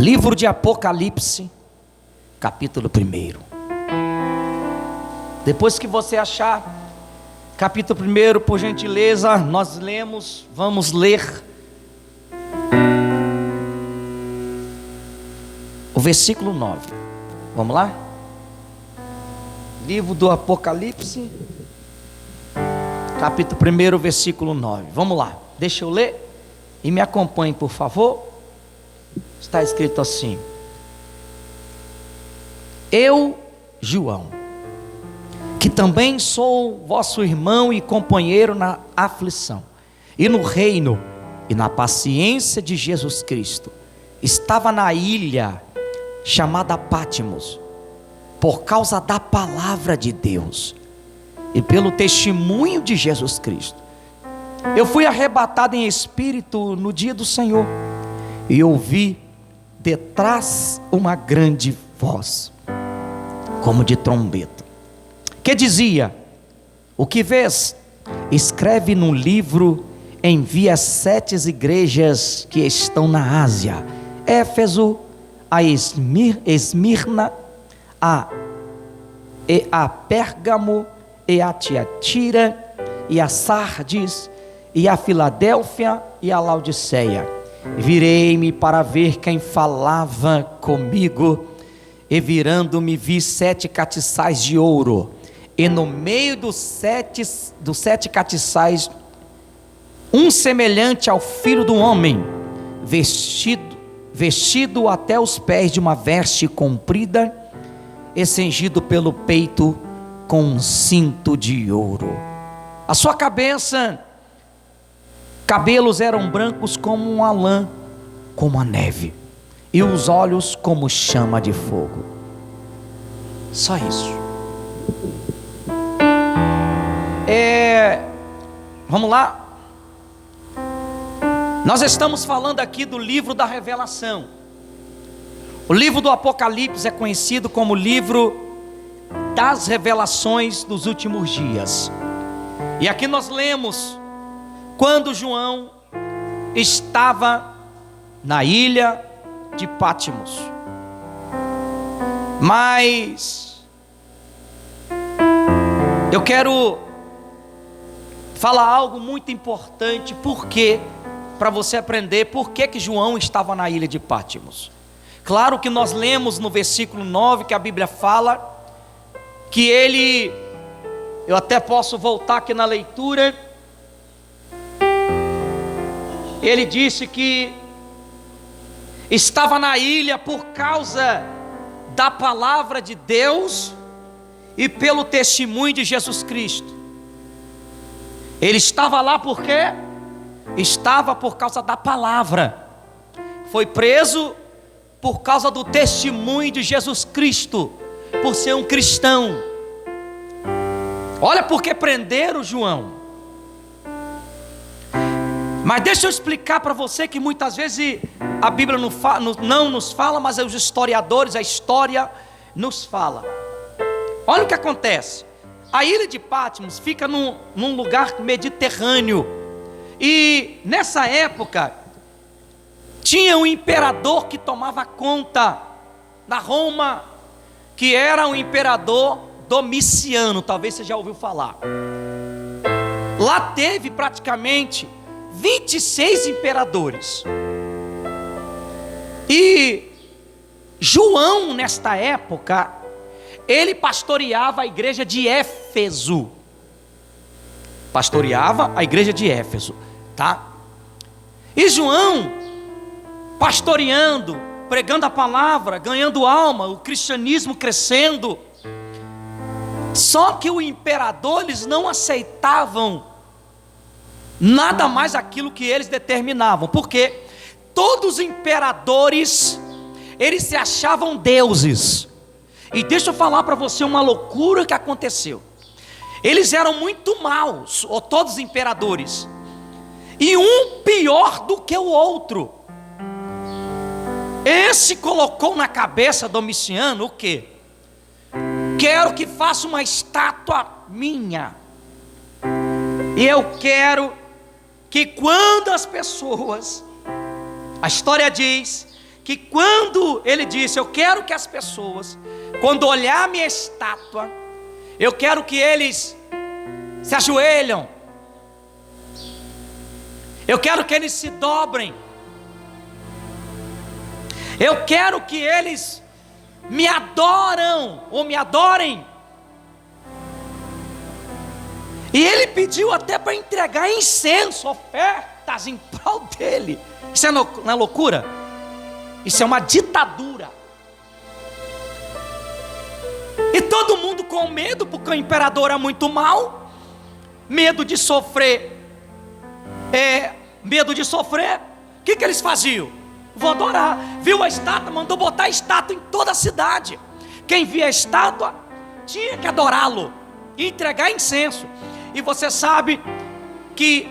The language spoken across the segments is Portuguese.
Livro de Apocalipse, capítulo 1. Depois que você achar capítulo 1, por gentileza, nós lemos, vamos ler o versículo 9. Vamos lá? Livro do Apocalipse, capítulo 1, versículo 9. Vamos lá, deixa eu ler e me acompanhe, por favor. Está escrito assim: eu, João, que também sou vosso irmão e companheiro na aflição e no reino e na paciência de Jesus Cristo, estava na ilha chamada Patmos, por causa da palavra de Deus e pelo testemunho de Jesus Cristo. Eu fui arrebatado em espírito no dia do Senhor, e ouvi detrás uma grande voz, como de trombeta, que dizia: o que vês, escreve no livro, envia às 7 igrejas que estão na Ásia: Éfeso, a Esmirna, a Pérgamo, e a Tiatira, e a Sardes, e a Filadélfia, e a Laodiceia. Virei-me para ver quem falava comigo, e virando-me vi 7 castiçais de ouro, e no meio dos sete castiçais, um semelhante ao filho do homem, vestido até os pés de uma veste comprida, e cingido pelo peito com um cinto de ouro. A sua cabelos eram brancos como uma lã, como a neve, e os olhos como chama de fogo. Só isso. Vamos lá. Nós estamos falando aqui do livro da revelação. O livro do Apocalipse é conhecido como o livro das revelações dos últimos dias. E aqui nós lemos quando João estava na ilha de Patmos. Mas eu quero falar algo muito importante, porque para você aprender por que João estava na ilha de Patmos. Claro que nós lemos no versículo 9 que a Bíblia fala que ele, eu até posso voltar aqui na leitura, ele disse que estava na ilha por causa da palavra de Deus e pelo testemunho de Jesus Cristo. Ele estava lá por quê? Estava por causa da palavra. Foi preso por causa do testemunho de Jesus Cristo, por ser um cristão. Olha porque prenderam João. Mas deixa eu explicar para você que muitas vezes a Bíblia não nos fala, mas os historiadores, a história nos fala. Olha o que acontece. A ilha de Patmos fica num lugar mediterrâneo. E nessa época tinha um imperador que tomava conta da Roma, que era o imperador Domiciano. Talvez você já ouviu falar. Lá teve praticamente 26 imperadores. E João, nesta época, ele pastoreava a igreja de Éfeso. Pastoreava a igreja de Éfeso, tá? E João, pastoreando, pregando a palavra, ganhando alma, o cristianismo crescendo. Só que o imperador, eles não aceitavam nada mais aquilo que eles determinavam, porque todos os imperadores, eles se achavam deuses. E deixa eu falar para você uma loucura que aconteceu. Eles eram muito maus, ou todos os imperadores, e um pior do que o outro. Esse colocou na cabeça Domiciano o quê? Quero que faça uma estátua minha, e eu quero que quando as pessoas, a história diz que quando ele disse, eu quero que as pessoas, quando olhar a minha estátua, eu quero que eles se ajoelham, eu quero que eles se dobrem, eu quero que eles me adoram, ou me adorem. E ele pediu até para entregar incenso, ofertas em prol dele. Isso não é loucura? Isso é uma ditadura. E todo mundo com medo, porque o imperador é muito mau, medo de sofrer, o que eles faziam? Vou adorar. Viu a estátua, mandou botar a estátua em toda a cidade. Quem via a estátua tinha que adorá-lo e entregar incenso. E você sabe que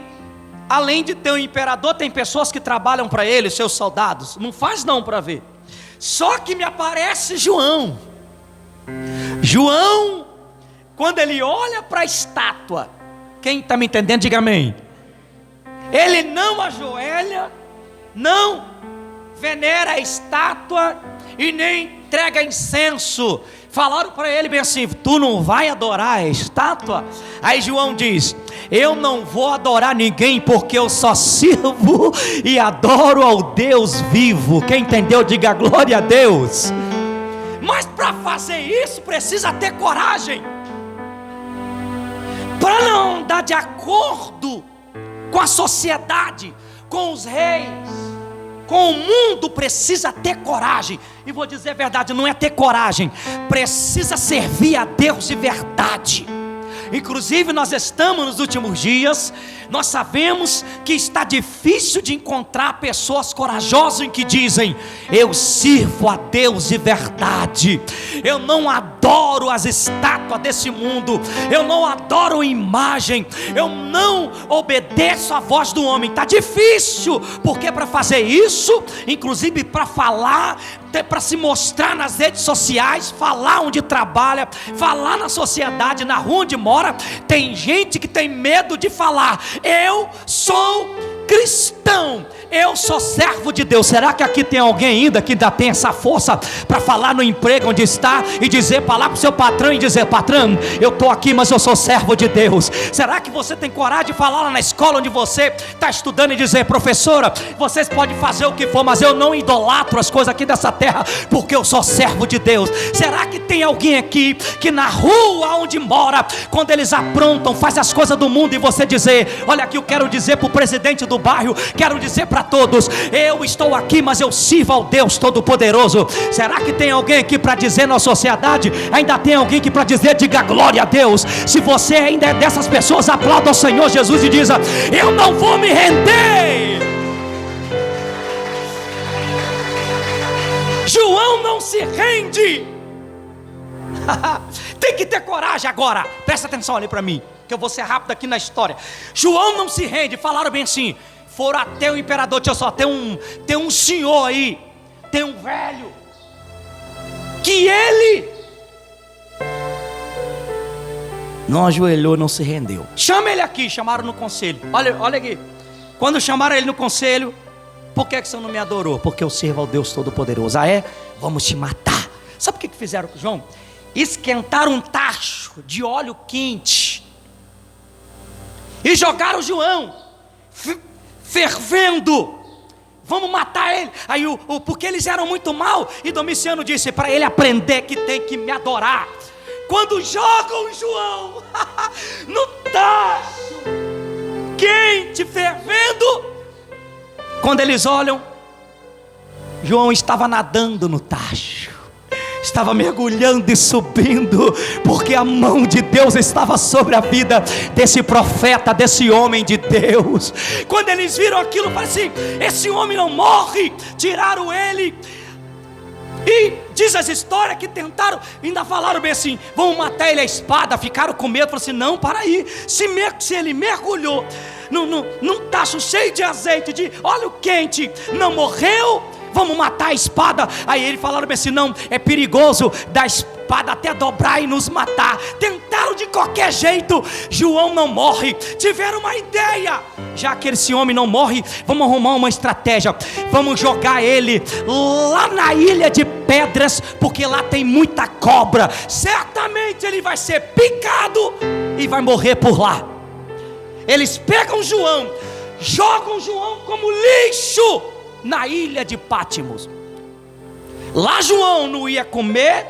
além de ter um imperador, tem pessoas que trabalham para ele, seus soldados. Não faz não para ver. Só que me aparece João. João, quando ele olha para a estátua, quem está me entendendo, diga amém. Ele não ajoelha, não venera a estátua e nem entrega incenso. Falaram para ele bem assim, tu não vai adorar a estátua? Aí João diz, eu não vou adorar ninguém, porque eu só sirvo e adoro ao Deus vivo. Quem entendeu, diga glória a Deus. Mas para fazer isso precisa ter coragem, para não andar de acordo com a sociedade, com os reis, com o mundo. Precisa ter coragem. E vou dizer a verdade, não é ter coragem, precisa servir a Deus de verdade. Inclusive nós estamos nos últimos dias, nós sabemos que está difícil de encontrar pessoas corajosas em que dizem, eu sirvo a Deus de verdade, eu não adoro as estátuas desse mundo, eu não adoro imagem, eu não obedeço à voz do homem. Está difícil, porque para fazer isso, inclusive para falar, para se mostrar nas redes sociais, falar onde trabalha, falar na sociedade, na rua onde mora, tem gente que tem medo de falar, eu sou cristão, eu sou servo de Deus. Será que aqui tem alguém ainda que ainda tem essa força para falar no emprego onde está e dizer, falar para o seu patrão e dizer, patrão, eu estou aqui, mas eu sou servo de Deus? Será que você tem coragem de falar lá na escola onde você está estudando e dizer, professora, vocês podem fazer o que for, mas eu não idolatro as coisas aqui dessa terra, porque eu sou servo de Deus? Será que tem alguém aqui que na rua onde mora, quando eles aprontam, faz as coisas do mundo, e você dizer, olha aqui, eu quero dizer para o presidente do bairro, quero dizer para todos, eu estou aqui, mas eu sirvo ao Deus Todo-Poderoso? Será que tem alguém aqui para dizer na sociedade? Ainda tem alguém aqui para dizer, diga glória a Deus? Se você ainda é dessas pessoas, aplauda ao Senhor Jesus e diza, eu não vou me render. João não se rende. Tem que ter coragem agora. Presta atenção ali para mim, que eu vou ser rápido aqui na história. João não se rende. Falaram bem assim, foram até o imperador, tinha só, tem um senhor aí, tem um velho, que ele não ajoelhou, não se rendeu. Chama ele aqui. Chamaram no conselho. Olha aqui. Quando chamaram ele no conselho, por que você não me adorou? Porque eu sirvo ao Deus Todo-Poderoso. Ah é? Vamos te matar. Sabe o que fizeram com João? Esquentaram um tacho de óleo quente e jogaram João fervendo. Vamos matar ele. Aí porque eles eram muito mal, e Domiciano disse para ele aprender que tem que me adorar. Quando jogam João no tacho quente, fervendo, quando eles olham, João estava nadando no tacho, estava mergulhando e subindo, porque a mão de Deus estava sobre a vida desse profeta, desse homem de Deus. Quando eles viram aquilo, falaram assim, esse homem não morre. Tiraram ele, e diz as histórias que tentaram, ainda falaram bem assim, vamos matar ele à espada. Ficaram com medo, falaram assim, não, para aí, se ele mergulhou num tacho cheio de azeite, de óleo quente, não morreu, vamos matar a espada. Aí eles falaram bem assim, não, é perigoso espada até dobrar e nos matar. Tentaram de qualquer jeito. João não morre. Tiveram uma ideia: já que esse homem não morre, vamos arrumar uma estratégia. Vamos jogar ele lá na ilha de pedras, porque lá tem muita cobra. Certamente ele vai ser picado e vai morrer por lá. Eles pegam João, jogam João como lixo na ilha de Pátimos. Lá João não ia comer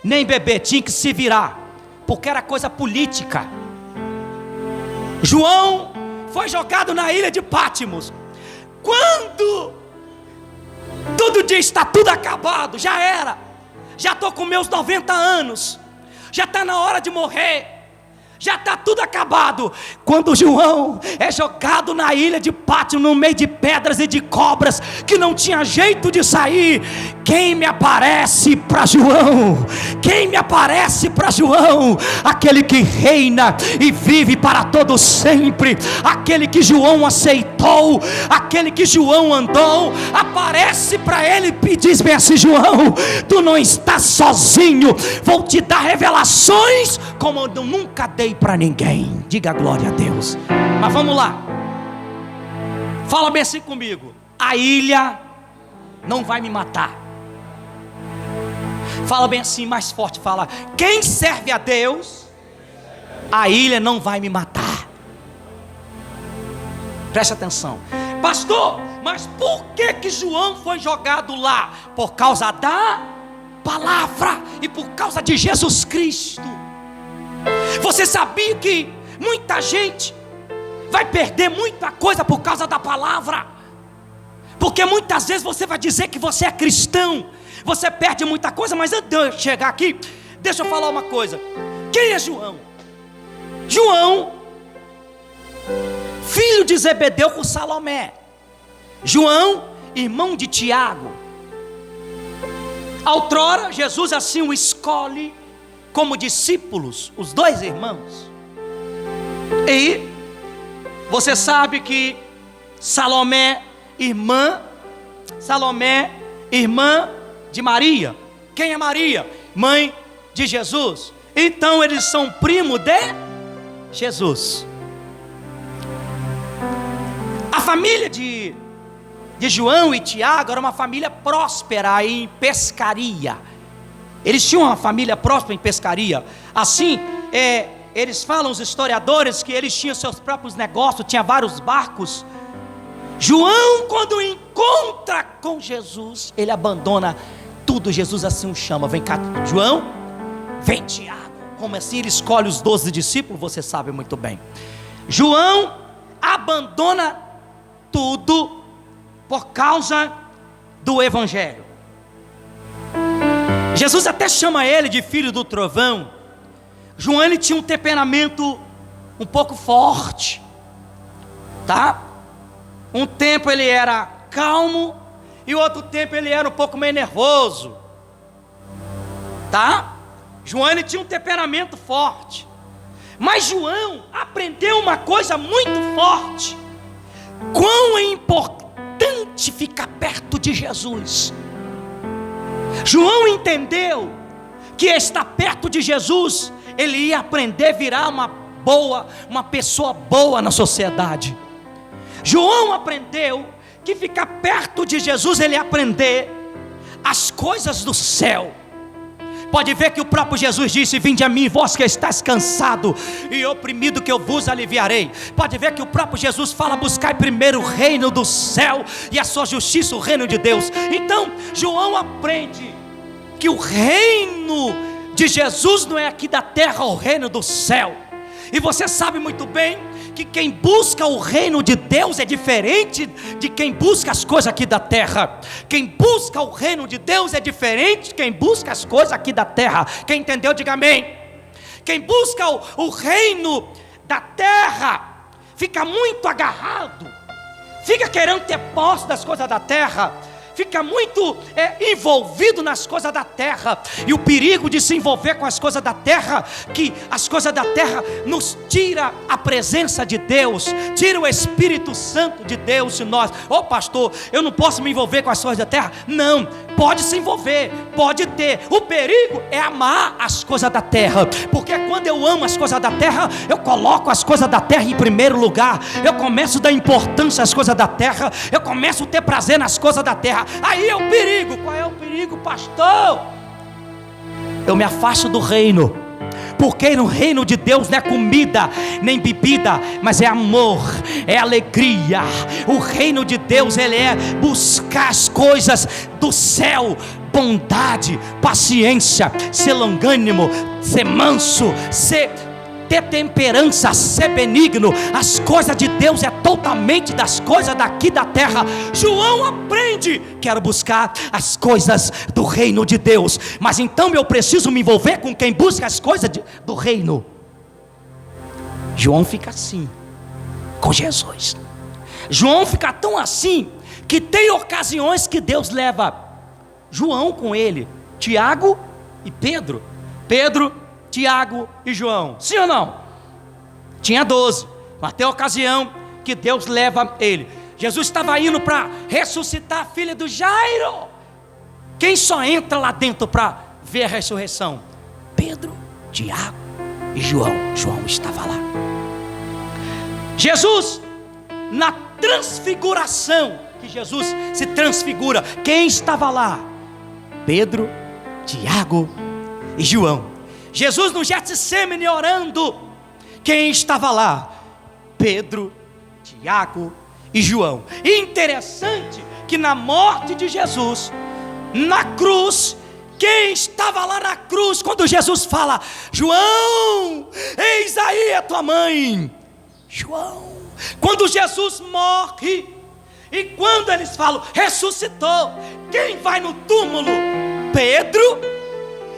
nem beber, tinha que se virar, porque era coisa política. João foi jogado na ilha de Pátimos. Quando todo dia está tudo acabado, já era, já estou com meus 90 anos, já está na hora de morrer, já está tudo acabado. Quando João é jogado na ilha de Pátimos, no meio de pedras e de cobras, que não tinha jeito de sair, quem me aparece para João? Quem me aparece para João? Aquele que reina e vive para todo sempre, aquele que João aceitou, aquele que João andou, aparece para ele e diz bem assim: João, tu não estás sozinho, vou te dar revelações como eu nunca dei para ninguém. Diga glória a Deus. Mas vamos lá, fala bem assim comigo: a ilha não vai me matar. Fala bem assim, mais forte, fala: quem serve a Deus, a ilha não vai me matar. Preste atenção. Pastor, mas por que João foi jogado lá? Por causa da palavra e por causa de Jesus Cristo. Você sabia que muita gente vai perder muita coisa por causa da palavra? Porque muitas vezes você vai dizer que você é cristão, você perde muita coisa. Mas antes de eu chegar aqui, deixa eu falar uma coisa. Quem é João? João, filho de Zebedeu com Salomé. João, irmão de Tiago. Outrora Jesus assim o escolhe como discípulos, os dois irmãos. E você sabe que Salomé, irmã de Maria. Quem é Maria? Mãe de Jesus. Então eles são primo de Jesus. A família de João e Tiago era uma família próspera em pescaria. Eles tinham uma família próspera em pescaria. Assim, eles falam, os historiadores, que eles tinham seus próprios negócios, tinha vários barcos. João, quando encontra com Jesus, ele abandona tudo. Jesus assim o chama: vem cá João, vem Tiago. Como assim? Ele escolhe os 12 discípulos, você sabe muito bem. João abandona tudo por causa do evangelho. Jesus até chama ele de filho do trovão. João, ele tinha um temperamento um pouco forte, tá? Um tempo ele era calmo e outro tempo ele era um pouco meio nervoso, tá? João, ele tinha um temperamento forte. Mas João aprendeu uma coisa muito forte: quão é importante ficar perto de Jesus. João entendeu que estar perto de Jesus, ele ia aprender a virar uma pessoa boa na sociedade. João aprendeu que ficar perto de Jesus, ele ia aprender as coisas do céu. Pode ver que o próprio Jesus disse: vinde a mim, vós que estáis cansado e oprimido, que eu vos aliviarei. Pode ver que o próprio Jesus fala: buscai primeiro o reino do céu e a sua justiça, o reino de Deus. Então João aprende que o reino de Jesus não é aqui da terra, é o reino do céu. E você sabe muito bem que quem busca o reino de Deus é diferente de quem busca as coisas aqui da terra. Quem busca o reino de Deus é diferente de quem busca as coisas aqui da terra. Quem entendeu, diga amém. Quem busca o reino da terra fica muito agarrado, fica querendo ter posse das coisas da terra, fica muito envolvido nas coisas da terra. E o perigo de se envolver com as coisas da terra, que as coisas da terra nos tira a presença de Deus, tira o Espírito Santo de Deus de nós. Pastor, eu não posso me envolver com as coisas da terra. Não, pode se envolver, pode ter. O perigo é amar as coisas da terra, porque quando eu amo as coisas da terra, eu coloco as coisas da terra em primeiro lugar, eu começo a dar importância às coisas da terra, eu começo a ter prazer nas coisas da terra. Aí é o perigo. Qual é o perigo, pastor? Eu me afasto do reino, porque no reino de Deus não é comida nem bebida, mas é amor, é alegria. O reino de Deus, ele é buscar as coisas do céu: bondade, paciência, ser longânimo, ser manso, ter temperança, ser benigno. As coisas de Deus é totalmente das coisas daqui da terra. João aprende: quero buscar as coisas do reino de Deus. Mas então eu preciso me envolver com quem busca as coisas do reino. João fica assim com Jesus. João fica tão assim que tem ocasiões que Deus leva João com ele, Tiago e Pedro, Tiago e João, sim ou não? Tinha 12, mas tem ocasião que Deus leva ele. Jesus estava indo para ressuscitar a filha do Jairo. Quem só entra lá dentro para ver a ressurreição? Pedro, Tiago e João. João estava lá. Jesus, na transfiguração, que Jesus se transfigura, quem estava lá? Pedro, Tiago e João. Jesus no Getsêmani orando, quem estava lá? Pedro, Tiago e João. E interessante que na morte de Jesus, na cruz, quem estava lá na cruz, quando Jesus fala: João, eis aí a tua mãe. João, quando Jesus morre, e quando eles falam ressuscitou, quem vai no túmulo? Pedro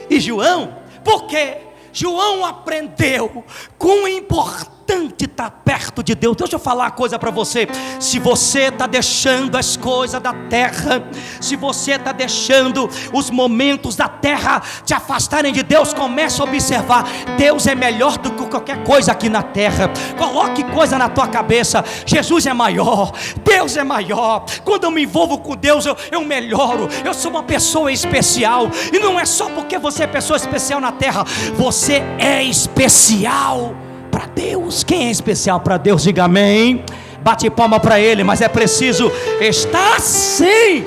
e João. Porque João aprendeu quão importante estar perto de Deus. Deixa eu falar uma coisa para você. Se você está deixando as coisas da terra, se você está deixando os momentos da terra te afastarem de Deus, comece a observar: Deus é melhor do que qualquer coisa aqui na terra. Coloque coisa na tua cabeça: Jesus é maior, Deus é maior. Quando eu me envolvo com Deus, eu melhoro. Eu sou uma pessoa especial. E não é só porque você é pessoa especial na terra, você é especial para Deus. Quem é especial para Deus? Diga amém. Bate palma para Ele. Mas é preciso estar assim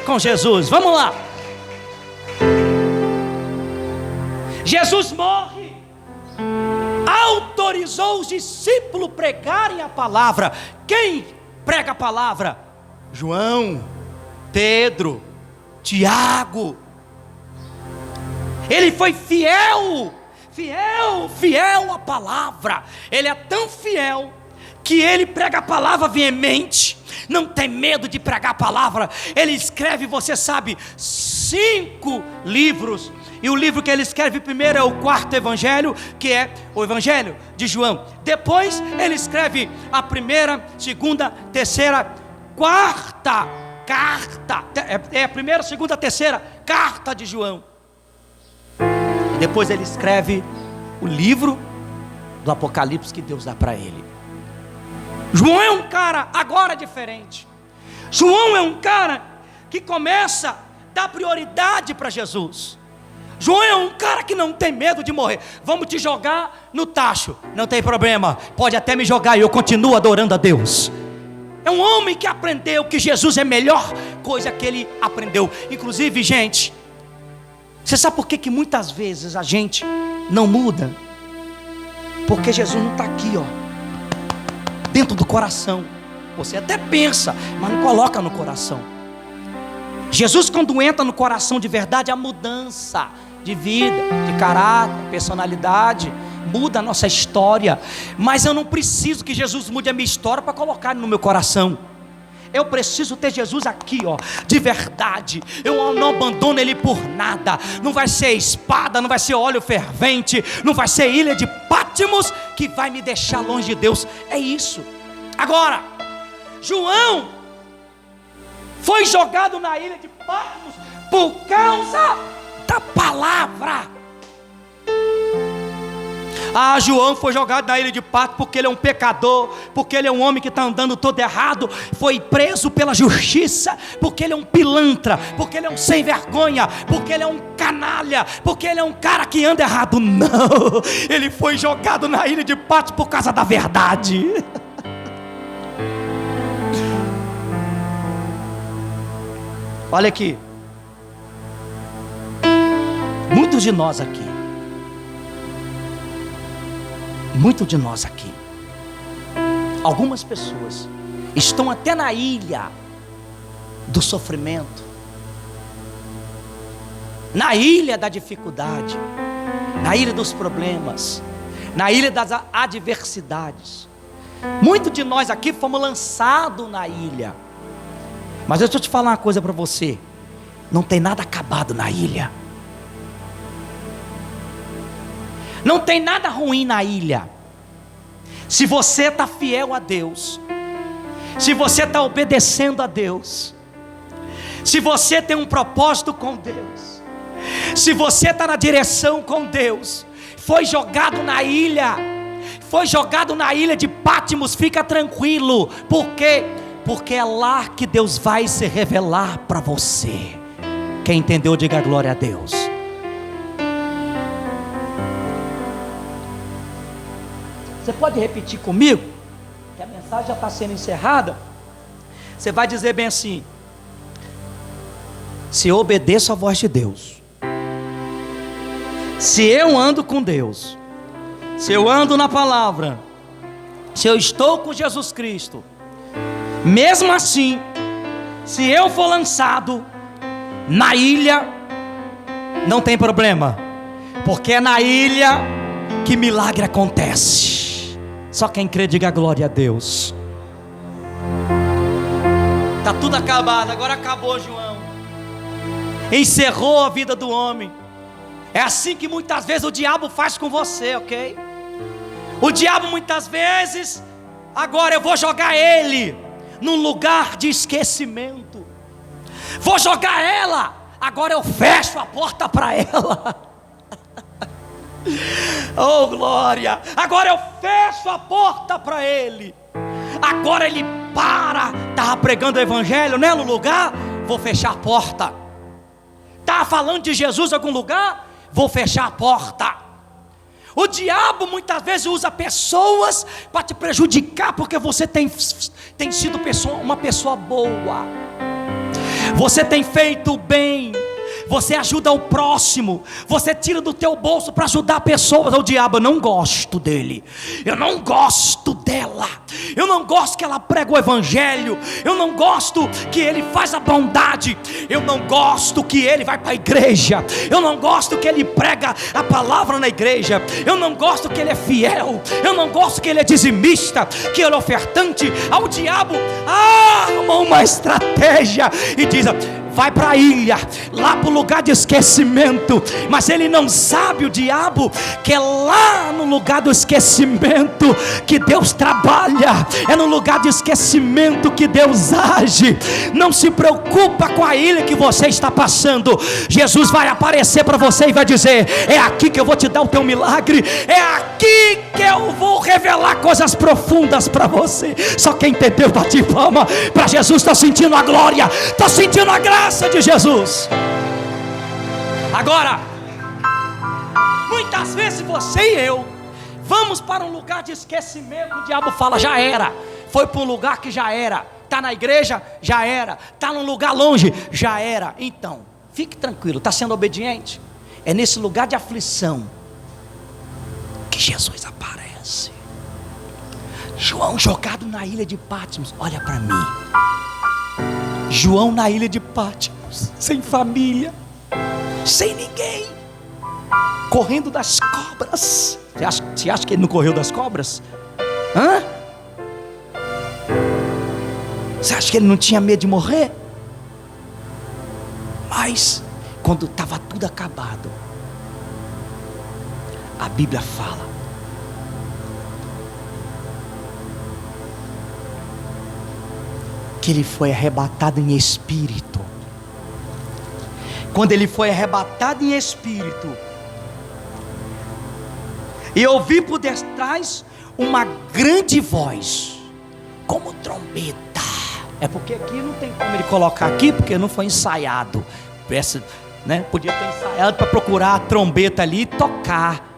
com Jesus. Vamos lá. Jesus morre, autorizou os discípulos pregarem a palavra. Quem prega a palavra? João, Pedro, Tiago. Ele foi fiel à palavra. Ele é tão fiel que ele prega a palavra veemente, não tem medo de pregar a palavra. Ele escreve, você sabe, 5 livros. E o livro que ele escreve primeiro é o 4º evangelho, que é o evangelho de João. Depois ele escreve a 1ª, 2ª, 3ª, 4ª carta. É a 1ª, 2ª, 3ª carta de João. Depois ele escreve o livro do Apocalipse que Deus dá para ele. João é um cara agora diferente. João é um cara que começa a dar prioridade para Jesus. João é um cara que não tem medo de morrer. Vamos te jogar no tacho, não tem problema, pode até me jogar e eu continuo adorando a Deus. É um homem que aprendeu que Jesus é a melhor coisa que ele aprendeu. Inclusive, gente, você sabe por que muitas vezes a gente não muda? Porque Jesus não está aqui, dentro do coração. Você até pensa, mas não coloca no coração. Jesus, quando entra no coração de verdade, a mudança de vida, de caráter, personalidade, muda a nossa história. Mas eu não preciso que Jesus mude a minha história para colocar no meu coração. Eu preciso ter Jesus aqui, de verdade. Eu não abandono Ele por nada. Não vai ser espada, não vai ser óleo fervente, não vai ser ilha de Patmos que vai me deixar longe de Deus. É isso. Agora, João foi jogado na ilha de Patmos por causa da palavra. Ah, João foi jogado na ilha de Patmos porque ele é um pecador, porque ele é um homem que está andando todo errado, foi preso pela justiça, porque ele é um pilantra, porque ele é um sem vergonha, porque ele é um canalha, porque ele é um cara que anda errado. Não, ele foi jogado na ilha de Patmos por causa da verdade. Olha aqui, muitos de nós aqui, algumas pessoas estão até na ilha do sofrimento, na ilha da dificuldade, na ilha dos problemas, na ilha das adversidades. Muitos de nós aqui fomos lançados na ilha. Mas deixa eu te falar uma coisa para você: não tem nada acabado na ilha, não tem nada ruim na ilha. Se você está fiel a Deus, se você está obedecendo a Deus, se você tem um propósito com Deus, se você está na direção com Deus, foi jogado na ilha de Patmos, fica tranquilo. Por quê? Porque é lá que Deus vai se revelar para você. Quem entendeu, diga glória a Deus. Você pode repetir comigo? Que a mensagem já está sendo encerrada. Você vai dizer bem assim: se eu obedeço a voz de Deus, se eu ando com Deus, se eu ando na palavra, se eu estou com Jesus Cristo, mesmo assim, se eu for lançado na ilha, não tem problema, porque é na ilha que milagre acontece. Só quem crê diga glória a Deus. Está tudo acabado, agora acabou, João. Encerrou a vida do homem. É assim que muitas vezes o diabo faz com você, ok? O diabo muitas vezes, agora eu vou jogar ele num lugar de esquecimento. Vou jogar ela, agora eu fecho a porta para ela. Oh glória, agora eu fecho a porta para ele. Agora ele estava pregando o evangelho, né, no lugar, vou fechar a porta. Estava falando de Jesus em algum lugar, vou fechar a porta. O diabo muitas vezes usa pessoas para te prejudicar, porque você tem sido uma pessoa boa, você tem feito o bem, você ajuda o próximo, você tira do teu bolso para ajudar pessoas. O diabo: eu não gosto dele, eu não gosto dela, eu não gosto que ela prega o evangelho, eu não gosto que ele faz a bondade, eu não gosto que ele vai para a igreja, eu não gosto que ele prega a palavra na igreja, eu não gosto que ele é fiel, eu não gosto que ele é dizimista, que ele é ofertante. Ao diabo arma uma estratégia e diz: vai para a ilha, lá para o lugar de esquecimento. Mas ele não sabe, o diabo, que é lá no lugar do esquecimento que Deus trabalha, é no lugar de esquecimento que Deus age. Não se preocupa com a ilha que você está passando. Jesus vai aparecer para você e vai dizer: é aqui que eu vou te dar o teu milagre, é aqui que eu vou revelar coisas profundas para você. Só quem entendeu, bate palma para Jesus. Estou sentindo a glória, estou sentindo a graça de Jesus. Agora, muitas vezes você e eu vamos para um lugar de esquecimento. O diabo fala: já era. Foi para um lugar que já era. Está na igreja? Já era. Está num lugar longe? Já era. Então, fique tranquilo, está sendo obediente. É nesse lugar de aflição que Jesus aparece. João jogado na ilha de Patmos. Olha para mim, João na ilha de Patmos, sem família, sem ninguém, correndo das cobras. Você acha que ele não correu das cobras? Você acha que ele não tinha medo de morrer? Mas quando estava tudo acabado, a Bíblia fala que ele foi arrebatado em espírito. Quando ele foi arrebatado em espírito, E ouvi por detrás uma grande voz, como trombeta. É porque aqui não tem como ele colocar aqui, porque não foi ensaiado. Peça, né? Podia ter ensaiado para procurar a trombeta ali e tocar.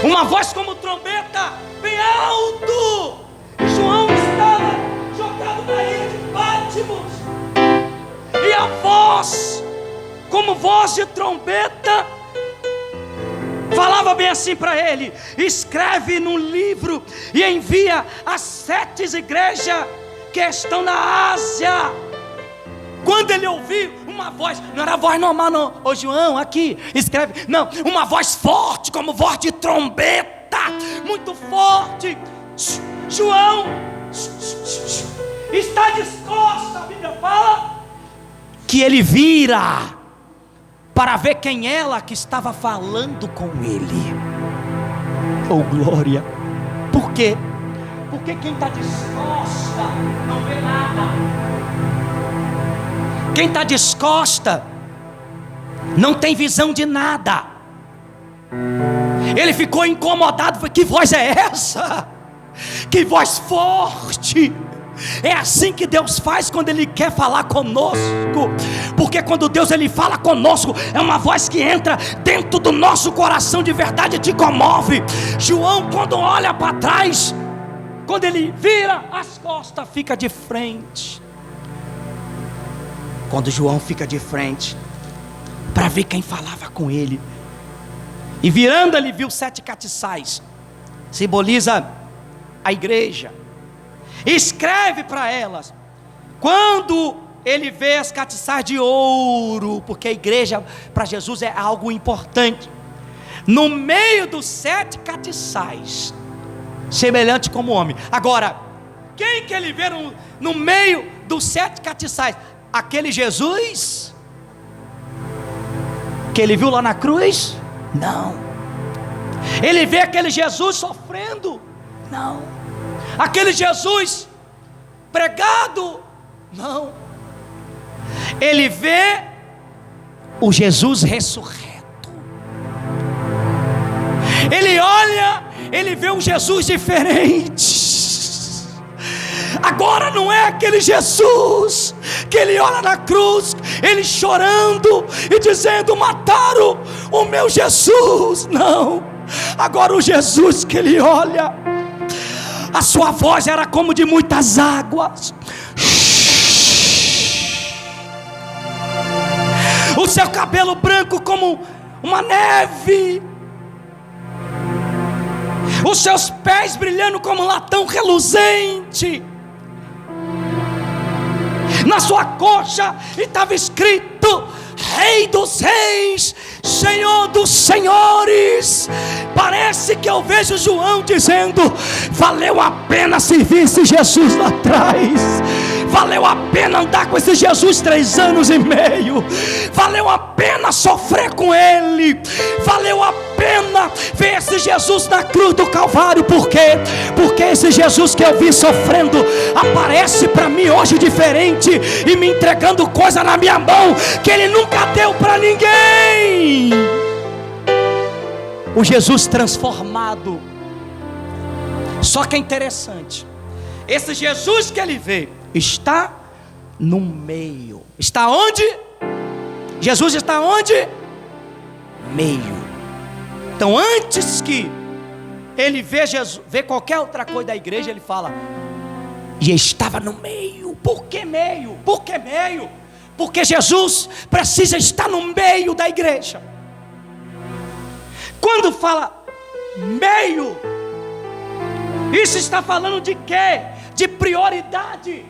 Uma voz como trombeta, bem alto. E João estava jogado na ilha de Patmos. E a voz, como voz de trombeta, falava bem assim para ele: escreve num livro e envia às 7 igrejas que estão na Ásia. Quando ele ouviu uma voz, não era voz normal não, ô João, aqui, escreve, não, uma voz forte, como voz de trombeta, muito forte. João está disposto, a Bíblia fala, que ele vira para ver quem ela que estava falando com ele. Oh glória! Por quê? Porque quem está disposta não vê nada. Quem está descosta não tem visão de nada. Ele ficou incomodado. Que voz é essa? Que voz forte! É assim que Deus faz quando Ele quer falar conosco. Porque quando Deus Ele fala conosco, é uma voz que entra dentro do nosso coração de verdade e te comove. João, quando olha para trás, quando ele vira as costas, fica de frente. Quando João fica de frente para ver quem falava com ele, e virando ele viu 7 catiçais, simboliza a igreja. Escreve para elas. Quando ele vê as catiçais de ouro, porque a igreja para Jesus é algo importante, no meio dos 7 catiçais, semelhante como homem. Agora, quem que ele vê no meio dos 7 catiçais? Aquele Jesus que ele viu lá na cruz? Não. Ele vê aquele Jesus sofrendo? Não. Aquele Jesus pregado? Não. Ele vê o Jesus ressurreto. Ele olha, ele vê um Jesus diferente. Agora não é aquele Jesus que ele olha na cruz, ele chorando e dizendo: mataram o meu Jesus. Não. Agora o Jesus que ele olha, a sua voz era como de muitas águas, o seu cabelo branco como uma neve, os seus pés brilhando como um latão reluzente. Na sua coxa estava escrito: Rei dos reis, Senhor dos senhores. Parece que eu vejo João dizendo: valeu a pena servir esse Jesus lá atrás, valeu a pena andar com esse Jesus 3 anos e meio, valeu a pena sofrer com ele, valeu a pena ver esse Jesus na cruz do Calvário. Por quê? Porque esse Jesus que eu vi sofrendo aparece para mim hoje diferente e me entregando coisa na minha mão que ele nunca deu para ninguém. O Jesus transformado. Só que é interessante, esse Jesus que ele vê está no meio. Está onde? Jesus está onde? Meio. Então antes que ele vê Jesus, vê qualquer outra coisa da igreja, ele fala: e estava no meio. Por que meio? Por que meio? Porque Jesus precisa estar no meio da igreja. Quando fala meio, isso está falando de quê? De prioridade.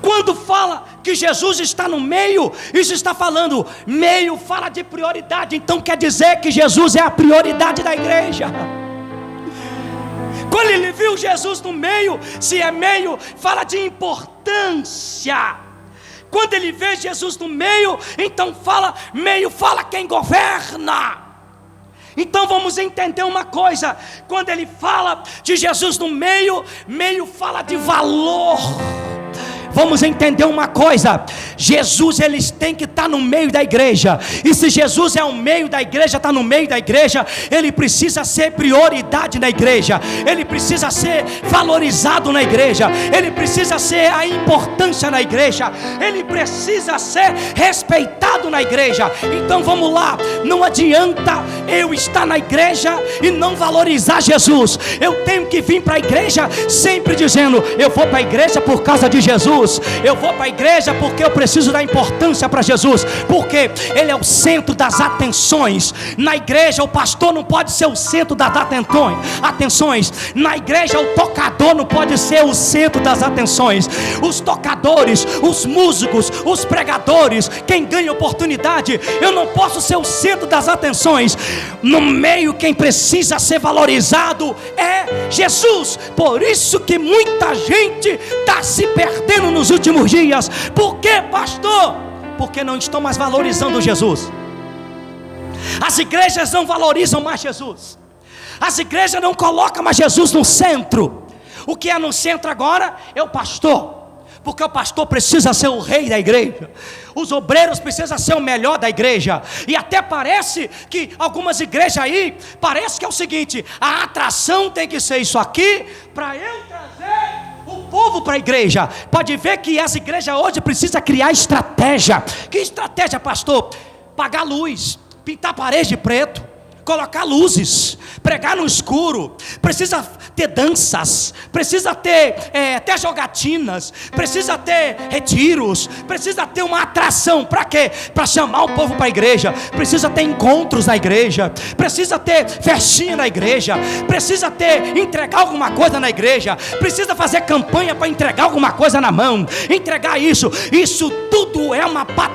Quando fala que Jesus está no meio, isso está falando, meio fala de prioridade. Então quer dizer que Jesus é a prioridade da igreja. Quando ele viu Jesus no meio, se é meio, fala de importância. Quando ele vê Jesus no meio, então fala, meio fala quem governa. Então vamos entender uma coisa: quando ele fala de Jesus no meio, meio fala de valor. vamos entender uma coisa: Jesus, eles têm que estar no meio da igreja, e se Jesus é o meio da igreja, está no meio da igreja, ele precisa ser prioridade na igreja, ele precisa ser valorizado na igreja, ele precisa ser a importância na igreja, ele precisa ser respeitado na igreja. Então vamos lá, não adianta eu estar na igreja e não valorizar Jesus. Eu tenho que vir para a igreja sempre dizendo: eu vou para a igreja por causa de Jesus, eu vou para a igreja porque eu preciso dar importância para Jesus, porque ele é o centro das atenções. Na igreja o pastor não pode ser o centro das atenções. Na igreja o tocador não pode ser o centro das atenções. Os tocadores, os músicos, os pregadores, quem ganha oportunidade, eu não posso ser o centro das atenções. No meio, quem precisa ser valorizado é Jesus. Por isso que muita gente está se perdendo nos últimos dias. Por quê, pastor? Porque não estão mais valorizando Jesus. As igrejas não valorizam mais Jesus. As igrejas não colocam mais Jesus no centro. O que é no centro agora é o pastor, porque o pastor precisa ser o rei da igreja, os obreiros precisam ser o melhor da igreja. E até parece que algumas igrejas aí, parece que é o seguinte: a atração tem que ser isso aqui, para eu trazer o povo para a igreja. Pode ver que as igrejas hoje precisam criar estratégia. Que estratégia, pastor? Pagar luz, pintar a parede de preto, colocar luzes, pregar no escuro. Precisa ter danças, precisa ter até jogatinas, precisa ter retiros, precisa ter uma atração. Para quê? Para chamar o povo para a igreja. Precisa ter encontros na igreja, precisa ter festinha na igreja, precisa ter, entregar alguma coisa na igreja, precisa fazer campanha para entregar alguma coisa na mão, entregar isso tudo é uma